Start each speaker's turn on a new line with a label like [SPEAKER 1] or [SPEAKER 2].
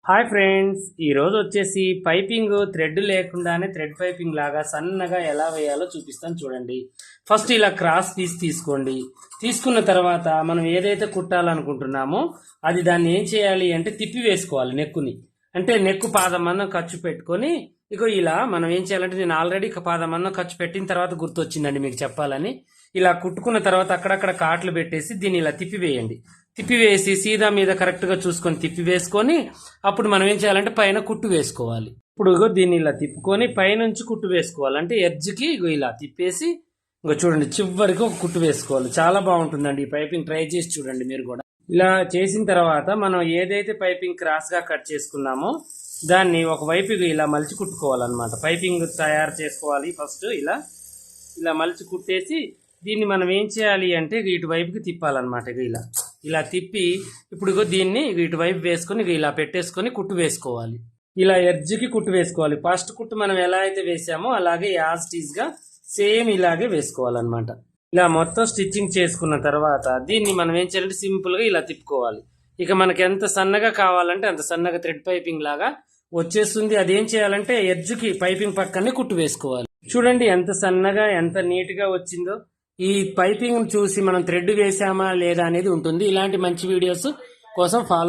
[SPEAKER 1] Hi friends, ఈరోజు వచ్చేసి piping thread లేకుండానే థ్రెడ్ పైపింగ్ లాగా సన్నగా ఎలా వేయాలో చూపిస్తాను చూడండి. ఫస్ట్ ఇలా క్రాస్ పీస్ తీసుకోండి. తీసుకున్న తర్వాత మనం ఏదైతే కుట్టాలనుకుంటున్నామో అది దాన్ని ఏం చేయాలి అంటే తిప్పి వేసుకోవాలి. నెక్కుని అంటే నెక్కు పాదమందం ఖర్చు పెట్టుకొని ఇగో ఇలా మనం ఏం చేయాలంటే నేను ఆల్రెడీ పాదమందం ఖర్చు పెట్టిన తర్వాత గుర్తొచ్చిందండి మీకు చెప్పాలని. ఇలా కుట్టుకున్న తర్వాత అక్కడక్కడ కాట్లు పెట్టేసి దీన్ని ఇలా తిప్పివేయండి. తిప్పివేసి సీదా మీద కరెక్ట్గా చూసుకొని తిప్పి వేసుకొని అప్పుడు మనం ఏం చేయాలంటే పైన కుట్టు వేసుకోవాలి. ఇప్పుడు దీన్ని ఇలా తిప్పుకొని పైనుంచి కుట్టు వేసుకోవాలి. అంటే ఎడ్జ్కి ఇలా తిప్పేసి ఇంకో చూడండి చివరికి ఒక కుట్టు వేసుకోవాలి. చాలా బాగుంటుందండి ఈ పైపింగ్, ట్రై చేసి చూడండి మీరు కూడా. ఇలా చేసిన తర్వాత మనం ఏదైతే పైపింగ్ క్రాస్గా కట్ చేసుకున్నామో దాన్ని ఒకవైపు ఇలా మలిచి కుట్టుకోవాలన్నమాట. పైపింగ్ తయారు చేసుకోవాలి. ఫస్ట్ ఇలా ఇలా మలిచి కుట్టేసి దీన్ని మనం ఏం చేయాలి అంటే ఇటువైపుకి తిప్పాలన్నమాట. ఇలా ఇలా తిప్పి ఇప్పుడు దీన్ని ఇటువైపు వేసుకొని ఇలా పెట్టేసుకొని కుట్టు వేసుకోవాలి. ఇలా ఎడ్జ్కి కుట్టు వేసుకోవాలి. ఫస్ట్ కుట్టు మనం ఎలా అయితే వేసామో అలాగే యాజ్ టీజ్గా సేమ్ ఇలాగే వేసుకోవాలన్నమాట. ఇలా మొత్తం స్టిచ్చింగ్ చేసుకున్న తర్వాత దీన్ని మనం ఏం చేయాలంటే సింపుల్గా ఇలా తిప్పుకోవాలి. ఇక మనకి ఎంత సన్నగా కావాలంటే అంత సన్నగా థ్రెడ్ పైపింగ్ లాగా వచ్చేస్తుంది. అదేం చేయాలంటే ఎడ్జ్కి పైపింగ్ పక్కనే కుట్టు వేసుకోవాలి. చూడండి ఎంత సన్నగా ఎంత నీట్గా వచ్చిందో. ఈ పైపింగ్ చూసి మనం థ్రెడ్ వేసామా లేదా అనేది ఉంటుంది. ఇలాంటి మంచి వీడియోస్ కోసం ఫాలో